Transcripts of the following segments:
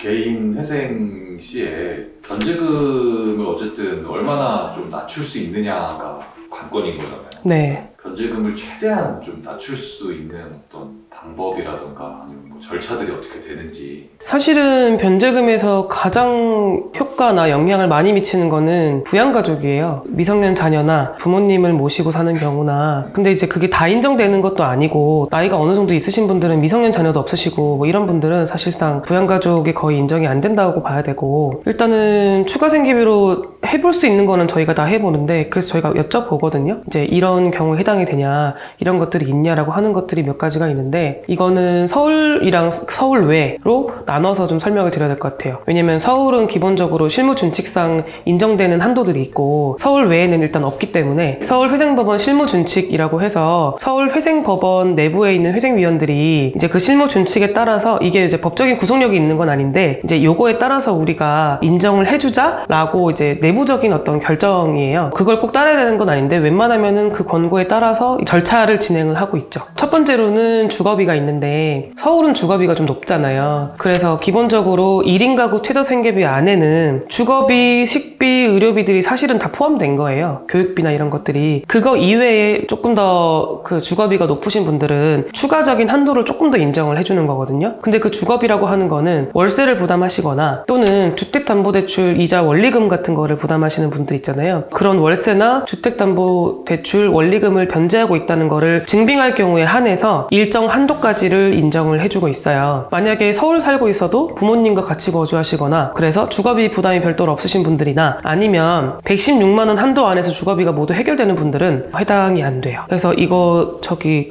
개인 회생 시에 변제금을 어쨌든 얼마나 좀 낮출 수 있느냐가 관건인 거잖아요. 네. 변제금을 최대한 좀 낮출 수 있는 어떤 방법이라던가 아니면 뭐 절차들이 어떻게 되는지. 사실은 변제금에서 가장 효과나 영향을 많이 미치는 거는 부양가족이에요. 미성년 자녀나 부모님을 모시고 사는 경우나. 근데 이제 그게 다 인정되는 것도 아니고 나이가 어느 정도 있으신 분들은 미성년 자녀도 없으시고 뭐 이런 분들은 사실상 부양가족이 거의 인정이 안 된다고 봐야 되고, 일단은 추가 생계비로 해볼 수 있는 거는 저희가 다 해보는데, 그래서 저희가 여쭤보거든요. 이제 이런 경우에 해당이 되냐, 이런 것들이 있냐라고 하는 것들이 몇 가지가 있는데, 이거는 서울이랑 서울 외로 나눠서 좀 설명을 드려야 될 것 같아요. 왜냐면 서울은 기본적으로 실무준칙상 인정되는 한도들이 있고 서울 외에는 일단 없기 때문에, 서울회생법원 실무준칙이라고 해서 서울회생법원 내부에 있는 회생위원들이 이제 그 실무준칙에 따라서, 이게 이제 법적인 구속력이 있는 건 아닌데 이제 요거에 따라서 우리가 인정을 해주자라고 이제 내부적인 어떤 결정이에요. 그걸 꼭 따라야 되는 건 아닌데 웬만하면은 그 권고에 따라서 절차를 진행을 하고 있죠. 첫 번째로는 주거비가 있는데, 서울은 주거비가 좀 높잖아요. 그래서 기본적으로 1인 가구 최저 생계비 안에는 주거비, 식비, 의료비들이 사실은 다 포함된 거예요. 교육비나 이런 것들이. 그거 이외에 조금 더 그 주거비가 높으신 분들은 추가적인 한도를 조금 더 인정을 해주는 거거든요. 근데 그 주거비라고 하는 거는 월세를 부담하시거나 또는 주택담보대출 이자 원리금 같은 거를 부담하시는 분들 있잖아요. 그런 월세나 주택담보대출 원리금을 변제하고 있다는 거를 증빙할 경우에 한해서 일정 한도까지를 인정을 해주고 있어요. 만약에 서울 살고 있어도 부모님과 같이 거주하시거나 그래서 주거비 부담이 별도로 없으신 분들이나, 아니면 116만 원 한도 안에서 주거비가 모두 해결되는 분들은 해당이 안 돼요. 그래서 이거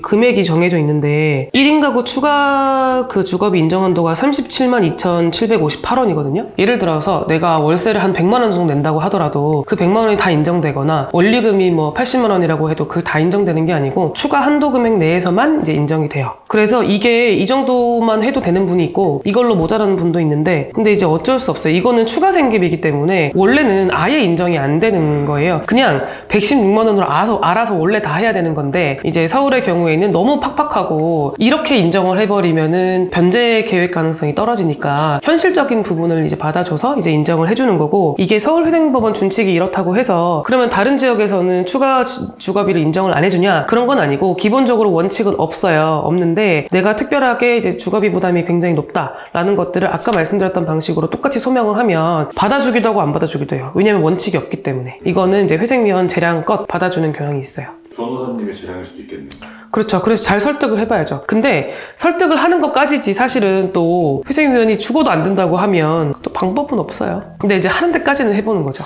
금액이 정해져 있는데 1인 가구 추가 그 주거비 인정 한도가 37만 2,758원이거든요. 예를 들어서 내가 월세를 한 100만 원 정도 낸다고 하더라도 그 100만 원이 다 인정되거나 원리금이 뭐 80만 원이라고 해도 그게 다 인정되는 게 아니고 추가 한도 금액 내에서만 이제 인정이 돼요. 그래서 이게 이 정도만 해도 되는 분이 있고 이걸로 모자라는 분도 있는데, 근데 이제 어쩔 수 없어요. 이거는 추가 생계비이기 때문에 원래는 아예 인정이 안 되는 거예요. 그냥 116만 원으로 알아서 원래 다 해야 되는 건데, 이제 서울의 경우에는 너무 팍팍하고 이렇게 인정을 해버리면은 변제 계획 가능성이 떨어지니까 현실적인 부분을 이제 받아줘서 이제 인정을 해주는 거고, 이게 서울회생법원 준칙이 이렇다고 해서 그러면 다른 지역에서는 추가 주거비를 인정을 안 해주냐, 그런 건 아니고 기본적으로 원칙은 없는데 내가 특별하게 이제 주거비 부담이 굉장히 높다라는 것들을 아까 말씀드렸던 방식으로 똑같이 소명을 하면 받아주기도 하고 안 받아주기도 해요. 왜냐면 원칙이 없기 때문에. 이거는 이제 회생위원 재량껏 받아주는 경향이 있어요. 변호사님의 재량일 수도 있겠네요. 그렇죠. 그래서 잘 설득을 해봐야죠. 근데 설득을 하는 것까지지 사실은 또 회생위원이 죽어도 안 된다고 하면 또 방법은 없어요. 근데 이제 하는 데까지는 해보는 거죠.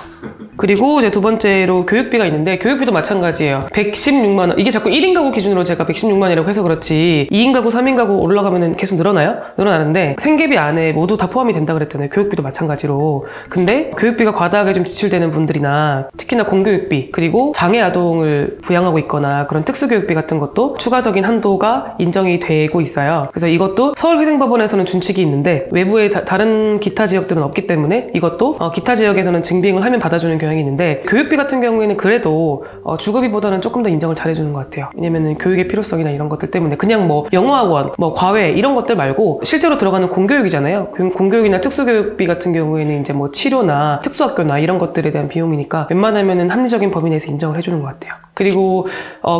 그리고 이제 두 번째로 교육비가 있는데, 교육비도 마찬가지예요. 116만 원. 이게 자꾸 1인 가구 기준으로 제가 116만 원이라고 해서 그렇지 2인 가구, 3인 가구 올라가면 계속 늘어나요? 늘어나는데 생계비 안에 모두 다 포함이 된다 그랬잖아요. 교육비도 마찬가지로. 근데 교육비가 과다하게 좀 지출되는 분들이나 특히나 공교육비, 그리고 장애 아동을 부양하고 있거나 그런 특수교육비 같은 것도 추가적인 한도가 인정이 되고 있어요. 그래서 이것도 서울회생법원에서는 준칙이 있는데 외부의 다른 기타 지역들은 없기 때문에 이것도 기타 지역에서는 증빙을 하면 받아주는 경향이 있는데, 교육비 같은 경우에는 그래도 주거비보다는 조금 더 인정을 잘해주는 것 같아요. 왜냐면은 교육의 필요성이나 이런 것들 때문에. 그냥 뭐 영어학원, 뭐 과외 이런 것들 말고 실제로 들어가는 공교육이잖아요. 공교육이나 특수교육비 같은 경우에는 이제 뭐 치료나 특수학교나 이런 것들에 대한 비용이니까 웬만하면은 합리적인 범위 내에서 인정을 해주는 것 같아요. 그리고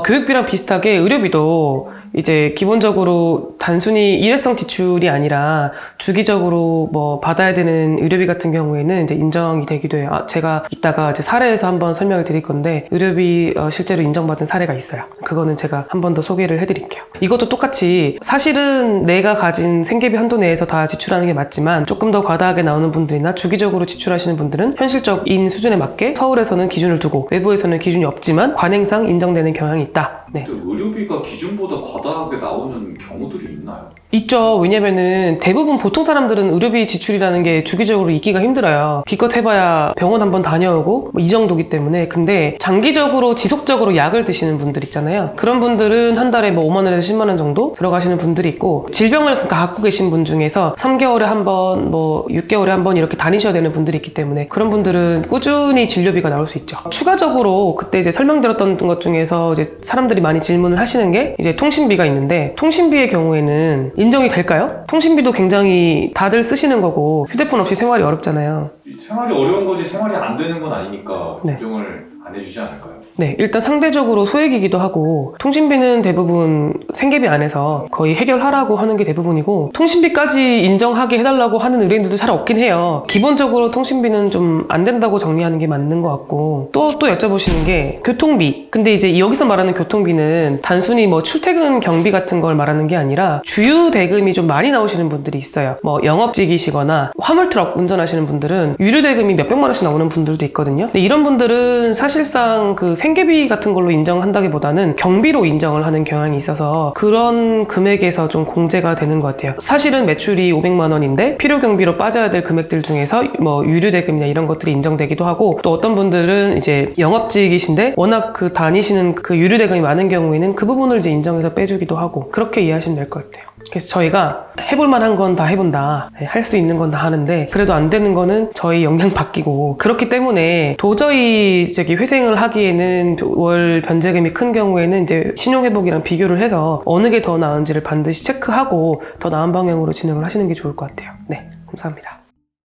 교육비랑 비슷하게 의료비도 이제 기본적으로 단순히 일회성 지출이 아니라 주기적으로 뭐 받아야 되는 의료비 같은 경우에는 이제 인정이 되기도 해요. 제가 이따가 이제 사례에서 한번 설명을 드릴 건데, 의료비 실제로 인정받은 사례가 있어요. 그거는 제가 한 번 더 소개를 해드릴게요. 이것도 똑같이 사실은 내가 가진 생계비 한도 내에서 다 지출하는 게 맞지만 조금 더 과다하게 나오는 분들이나 주기적으로 지출하시는 분들은 현실적인 수준에 맞게 서울에서는 기준을 두고 외부에서는 기준이 없지만 관행상 인정되는 경향이 있다. 네. 근데 의료비가 기준보다 과다하게 나오는 경우들이 있나요? 있죠. 왜냐면은 대부분 보통 사람들은 의료비 지출이라는 게 주기적으로 있기가 힘들어요. 기껏 해봐야 병원 한번 다녀오고 뭐 이 정도기 때문에. 근데 장기적으로 지속적으로 약을 드시는 분들 있잖아요. 그런 분들은 한 달에 뭐 5만 원에서 10만 원 정도 들어가시는 분들이 있고, 질병을 갖고 계신 분 중에서 3개월에 한 번, 뭐 6개월에 한 번 이렇게 다니셔야 되는 분들이 있기 때문에 그런 분들은 꾸준히 진료비가 나올 수 있죠. 추가적으로 그때 이제 설명드렸던 것 중에서 이제 사람들이 많이 질문을 하시는 게 이제 통신비가 있는데, 통신비의 경우에는 인정이 될까요? 통신비도 굉장히 다들 쓰시는 거고 휴대폰 없이 생활이 어렵잖아요. 생활이 어려운 거지 생활이 안 되는 건 아니니까 네. 인정을 안 해주지 않을까요? 네, 일단 상대적으로 소액이기도 하고 통신비는 대부분 생계비 안에서 거의 해결하라고 하는 게 대부분이고 통신비까지 인정하게 해달라고 하는 의뢰인들도 잘 없긴 해요. 기본적으로 통신비는 좀 안 된다고 정리하는 게 맞는 것 같고 또 여쭤보시는 게 교통비. 근데 이제 여기서 말하는 교통비는 단순히 뭐 출퇴근 경비 같은 걸 말하는 게 아니라 주유 대금이 좀 많이 나오시는 분들이 있어요. 뭐 영업직이시거나 화물트럭 운전하시는 분들은 유류 대금이 몇백만 원씩 나오는 분들도 있거든요. 근데 이런 분들은 사실상 그 생계비 같은 걸로 인정한다기보다는 경비로 인정을 하는 경향이 있어서 그런 금액에서 좀 공제가 되는 것 같아요. 사실은 매출이 500만 원인데 필요 경비로 빠져야 될 금액들 중에서 뭐 유류 대금이나 이런 것들이 인정되기도 하고 또 어떤 분들은 이제 영업직이신데 워낙 그 다니시는 그 유류 대금이 많은 경우에는 그 부분을 이제 인정해서 빼주기도 하고 그렇게 이해하시면 될 것 같아요. 그래서 저희가 해볼 만한 건 다 해본다. 할 수 있는 건 다 하는데 그래도 안 되는 거는 저희 역량 바뀌고 그렇기 때문에 도저히 회생을 하기에는 월 변제금이 큰 경우에는 이제 신용회복이랑 비교를 해서 어느 게 더 나은지를 반드시 체크하고 더 나은 방향으로 진행을 하시는 게 좋을 것 같아요. 네, 감사합니다.